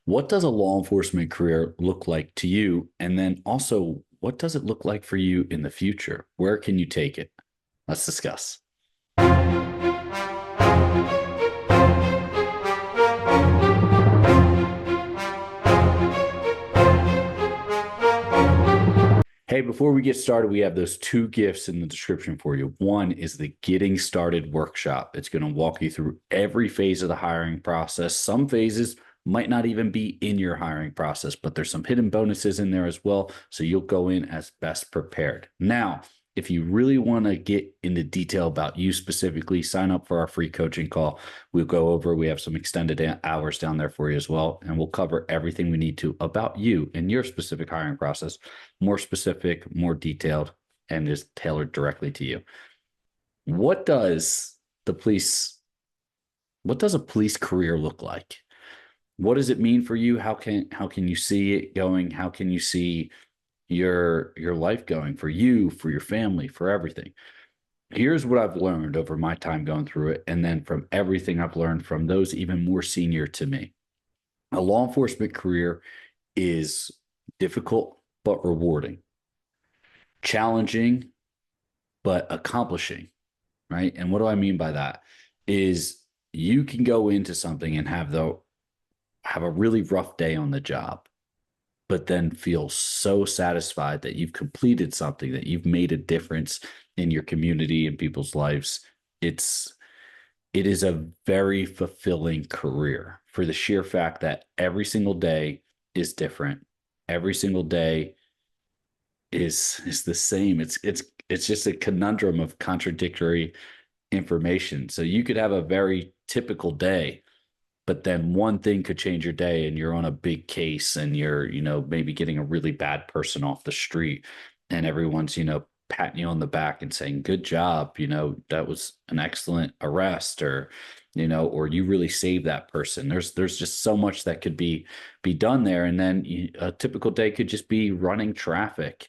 What does a law enforcement career look like to you? And then also, what does it look like for you in the future? Where can you take it? Let's discuss. Hey, before we get started, we have those two gifts in the description for you. One is the Getting Started workshop. It's going to walk you through every phase of the hiring process. Some phases might not even be in your hiring process, but there's some hidden bonuses in there as well. So you'll go in as best prepared. Now, if you really want to get into detail about you specifically, sign up for our free coaching call. We'll go over, we have some extended hours down there for you as well, and we'll cover everything we need to about you and your specific hiring process, more specific, more detailed, and is tailored directly to you. What does the police, what does a police career look like? What does it mean for you? How can you see it going? How can you see your life going for you, for your family, for everything? Here's what I've learned over my time going through it, and then from everything I've learned from those even more senior to me. A law enforcement career is difficult but rewarding, challenging but accomplishing, right? And what do I mean by that? Is you can go into something and have a really rough day on the job, but then feel so satisfied that you've completed something, that you've made a difference in your community and people's lives. It is a very fulfilling career for the sheer fact that every single day is different. Every single day is the same. It's just a conundrum of contradictory information. So you could have a very typical day, but then one thing could change your day and you're on a big case and you're, maybe getting a really bad person off the street and everyone's, patting you on the back and saying, good job, that was an excellent arrest, or you really saved that person. There's just so much that could be done there. And then a typical day could just be running traffic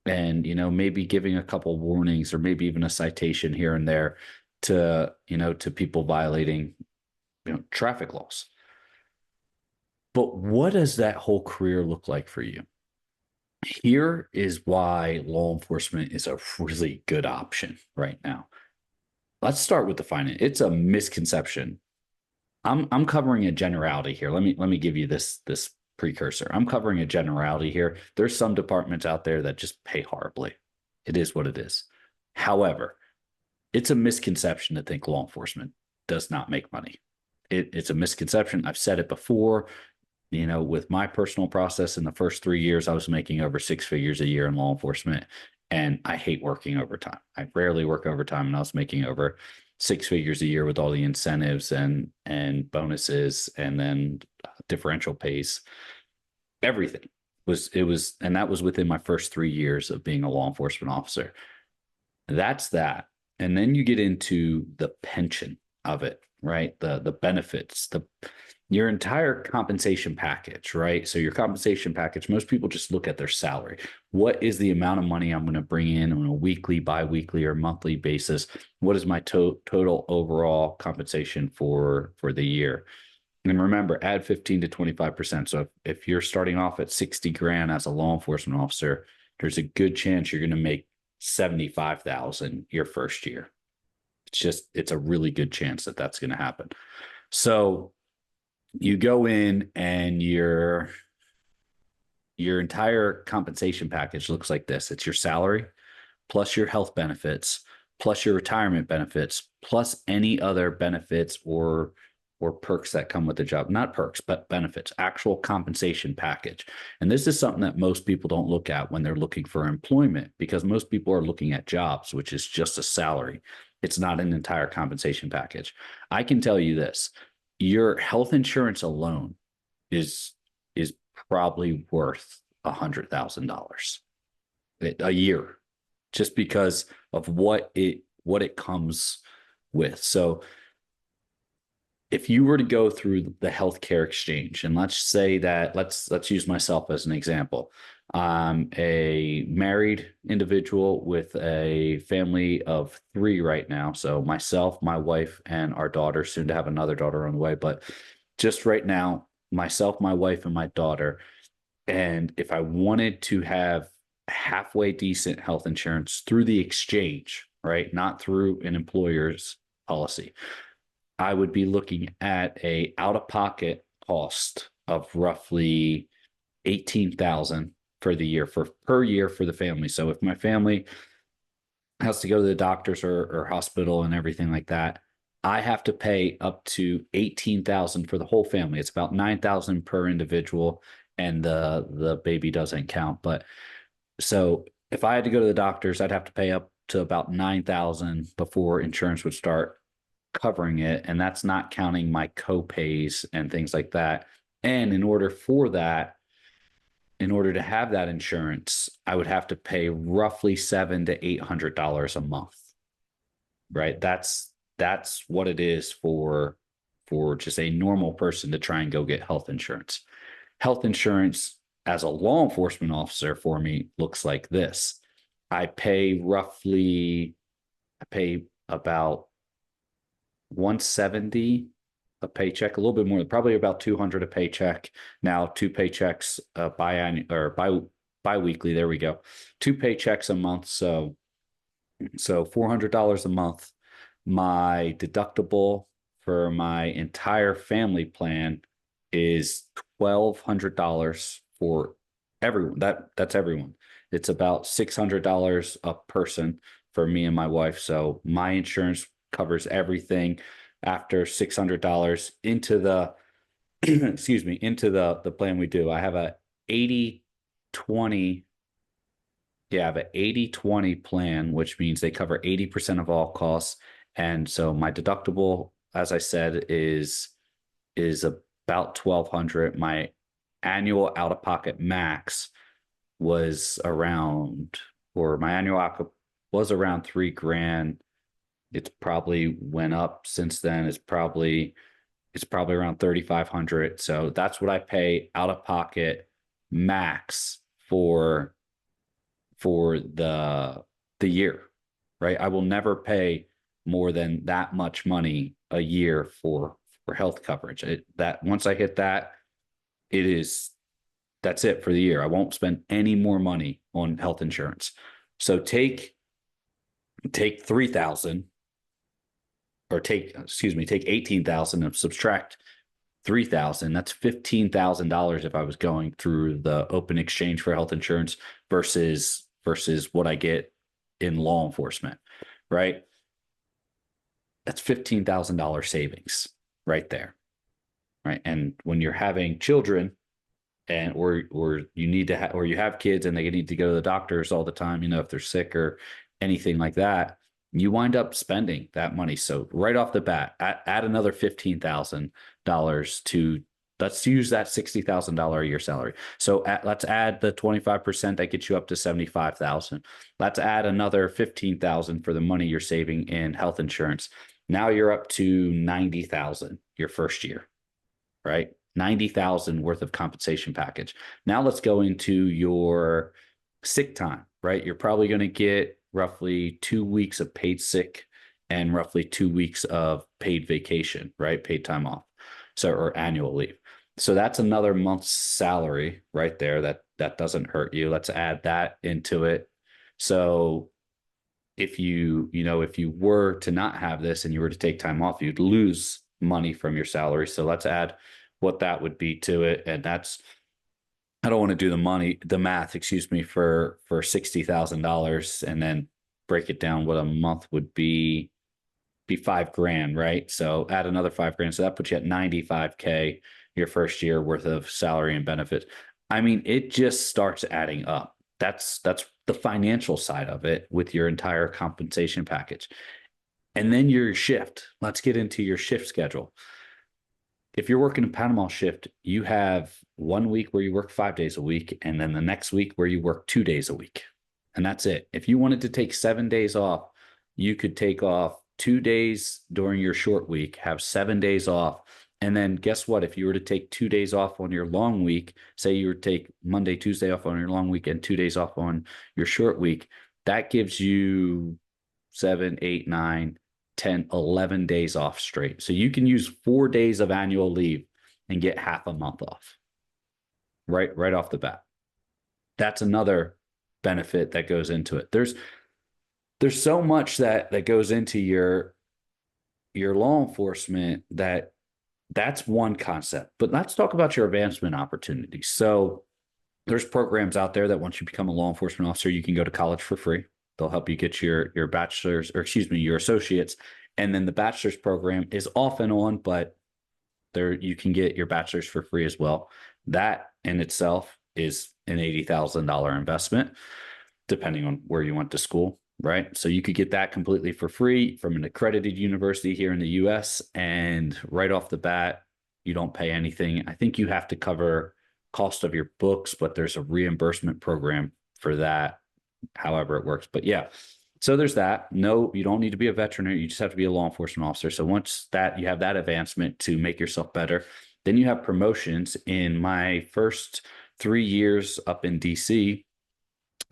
and, maybe giving a couple warnings or maybe even a citation here and there to people violating traffic laws. But what does that whole career look like for you? Here is why law enforcement is a really good option right now. Let's start with the finance. It's a misconception. I'm covering a generality here. Let me give you this precursor. I'm covering a generality here. There's some departments out there that just pay horribly. It is what it is. However, it's a misconception to think law enforcement does not make money. It's a misconception. I've said it before. With my personal process in the first 3 years, I was making over six figures a year in law enforcement, and I hate working overtime. I rarely work overtime, and I was making over six figures a year with all the incentives and bonuses, and then differential pays. Everything and that was within my first 3 years of being a law enforcement officer. That's that, and then you get into the pension of it, right? The benefits, your entire compensation package, right? So your compensation package, most people just look at their salary. What is the amount of money I'm going to bring in on a weekly, biweekly, or monthly basis? What is my total overall compensation for the year? And remember, add 15 to 25%. So if you're starting off at 60 grand as a law enforcement officer, there's a good chance you're going to make 75,000 your first year. It's a really good chance that that's going to happen. So you go in and your entire compensation package looks like this. It's your salary plus your health benefits plus your retirement benefits plus any other benefits or perks that come with the job. Not perks, but benefits, actual compensation package. And this is something that most people don't look at when they're looking for employment, because most people are looking at jobs, which is just a salary. It's not an entire compensation package. I can tell you this: your health insurance alone is probably worth $100,000 a year, just because of what it comes with. So if you were to go through the healthcare exchange, and let's use myself as an example. I'm a married individual with a family of three right now. So myself, my wife, and our daughter, soon to have another daughter on the way. But just right now, myself, my wife, and my daughter. And if I wanted to have halfway decent health insurance through the exchange, right, not through an employer's policy, I would be looking at a out of pocket cost of roughly 18,000 for the year for per year for the family. So if my family has to go to the doctors or hospital and everything like that, I have to pay up to 18,000 for the whole family. It's about 9,000 per individual, and the baby doesn't count. But so if I had to go to the doctors, I'd have to pay up to about 9,000 before insurance would start covering it, and that's not counting my co-pays and things like that. And in order to have that insurance, I would have to pay roughly $700 to $800 a month, right? That's what it is for just a normal person to try and go get health insurance. Health insurance as a law enforcement officer for me looks like this. I pay about 170 a paycheck, a little bit more, probably about 200 a paycheck. Now, two paychecks bi-weekly. There we go. Two paychecks a month. So $400 a month. My deductible for my entire family plan is $1,200 for everyone. That's everyone. It's about $600 a person for me and my wife. So my insurance covers everything after $600 into the excuse me, into the plan we do. I have a 80/20. Yeah, I have an 80/20 plan, which means they cover 80% of all costs. And so my deductible, as I said, is about 1,200. My annual out-of-pocket max was around, or my annual out was around 3 grand. It's probably went up since then. It's probably around 3,500. So that's what I pay out of pocket max for the year, right? I will never pay more than that much money a year for health coverage. That once I hit that, it is that's it for the year. I won't spend any more money on health insurance. So take 3,000, or take 18,000 and subtract 3,000. That's $15,000 if I was going through the open exchange for health insurance versus what I get in law enforcement, right? That's $15,000 savings right there, right? And when you're having children, and or you need to or you have kids and they need to go to the doctors all the time, if they're sick or anything like that, you wind up spending that money. So right off the bat, add another $15,000 to, let's use that $60,000 a year salary. So let's add the 25% that gets you up to 75,000. Let's add another 15,000 for the money you're saving in health insurance. Now you're up to 90,000 your first year, right? 90,000 worth of compensation package. Now let's go into your sick time, right? You're probably going to get roughly 2 weeks of paid sick and roughly 2 weeks of paid vacation, right? Paid time off. So, or annual leave. So that's another month's salary right there. That doesn't hurt you. Let's add that into it. So if if you were to not have this and you were to take time off, you'd lose money from your salary. So let's add what that would be to it. And that's, I don't want to do the math, for $60,000 and then break it down what a month would be 5 grand, right? So add another 5 grand. So that puts you at 95K your first year worth of salary and benefits. I mean, it just starts adding up. That's the financial side of it with your entire compensation package. And then your shift. Let's get into your shift schedule. If you're working a Panama shift, you have 1 week where you work 5 days a week, and then the next week where you work 2 days a week. And that's it. If you wanted to take 7 days off, you could take off 2 days during your short week, have 7 days off. And then guess what? If you were to take 2 days off on your long week, say you were to take Monday, Tuesday off on your long week and 2 days off on your short week, that gives you 7, 8, 9, 10, 11 days off straight. So you can use 4 days of annual leave and get half a month off. Right off the bat. That's another benefit that goes into it. There's so much that goes into your law enforcement that's one concept. But let's talk about your advancement opportunities. So there's programs out there that once you become a law enforcement officer, you can go to college for free. They'll help you get your bachelor's, or excuse me, your associates. And then the bachelor's program is off and on, but there you can get your bachelor's for free as well. That in itself is an $80,000 investment, depending on where you went to school, right? So you could get that completely for free from an accredited university here in the US. And right off the bat, you don't pay anything. I think you have to cover cost of your books, but there's a reimbursement program for that, however it works. But yeah, so there's that. No, you don't need to be a veterinarian. You just have to be a law enforcement officer. So once that you have that advancement to make yourself better, then you have promotions. In my first 3 years up in DC,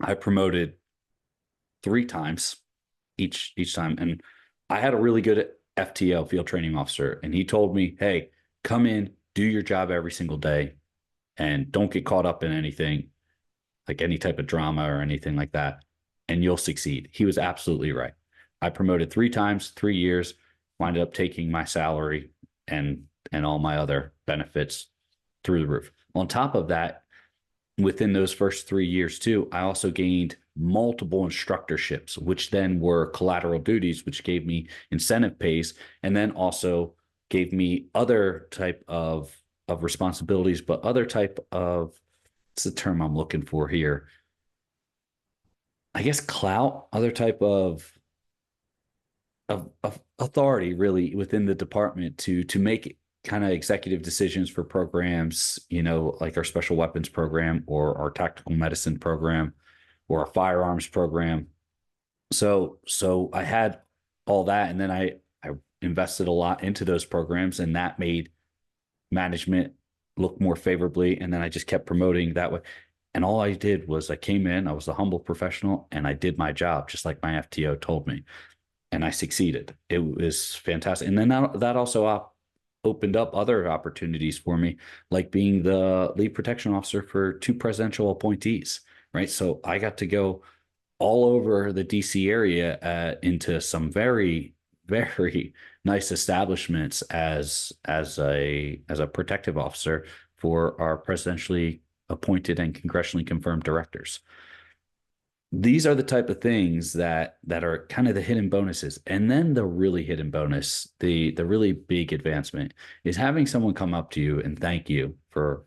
I promoted 3 times each time. And I had a really good FTO, field training officer. And he told me, hey, come in, do your job every single day, and don't get caught up in anything, like any type of drama or anything like that, and you'll succeed. He was absolutely right. I promoted 3 times, 3 years, wound up taking my salary and all my other benefits through the roof. On top of that, within those first 3 years too, I also gained multiple instructorships, which then were collateral duties, which gave me incentive pays, and then also gave me other type of responsibilities, but other type of, what's the term I'm looking for here? I guess clout, other type of authority really within the department to make kind of executive decisions for programs, like our special weapons program or our tactical medicine program or our firearms program. So I had all that, and then I invested a lot into those programs, and that made management look more favorably. And then I just kept promoting that way. And all I did was I came in, I was a humble professional, and I did my job just like my FTO told me. And I succeeded. It was fantastic. And then that also opened up other opportunities for me, like being the lead protection officer for 2 presidential appointees, right? So I got to go all over the DC area into some very, very nice establishments as a protective officer for our presidentially appointed and congressionally confirmed directors. These are the type of things that are kind of the hidden bonuses. And then the really hidden bonus, the really big advancement, is having someone come up to you and thank you for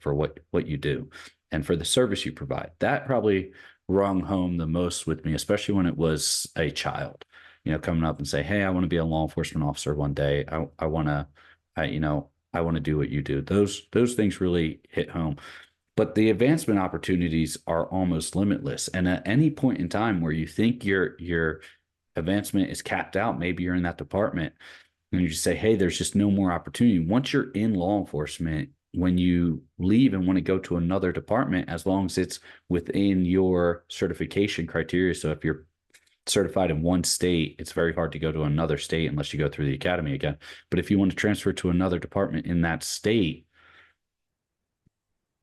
what you do and for the service you provide. That probably rung home the most with me, especially when it was a child, coming up and say, hey, I want to be a law enforcement officer one day. I want to, I want to do what you do. Those things really hit home. But the advancement opportunities are almost limitless. And at any point in time where you think your advancement is capped out, maybe you're in that department and you just say, hey, there's just no more opportunity. Once you're in law enforcement, when you leave and want to go to another department, as long as it's within your certification criteria. So if you're certified in one state, it's very hard to go to another state unless you go through the academy again. But if you want to transfer to another department in that state,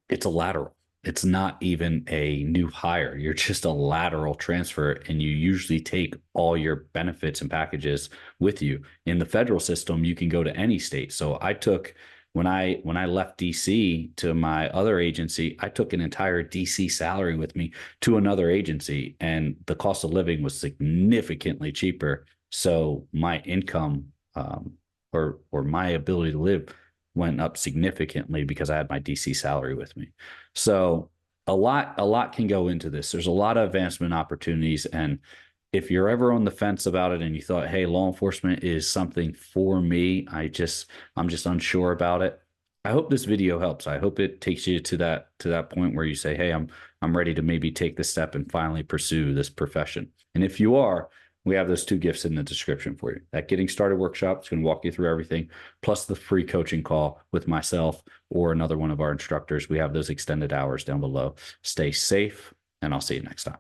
it's a lateral. It's not even a new hire. You're just a lateral transfer, and you usually take all your benefits and packages with you. In the federal system, you can go to any state. So I took, when I left DC to my other agency, I took an entire DC salary with me to another agency, and the cost of living was significantly cheaper. So my income or my ability to live went up significantly because I had my DC salary with me. So a lot can go into this. There's a lot of advancement opportunities. And if you're ever on the fence about it and you thought, hey, law enforcement is something for me, I'm just unsure about it, I hope this video helps. I hope it takes you to that point where you say, hey, I'm ready to maybe take this step and finally pursue this profession. And if you are, we have those 2 gifts in the description for you. That Getting Started workshop is going to walk you through everything, plus the free coaching call with myself or another one of our instructors. We have those extended hours down below. Stay safe, and I'll see you next time.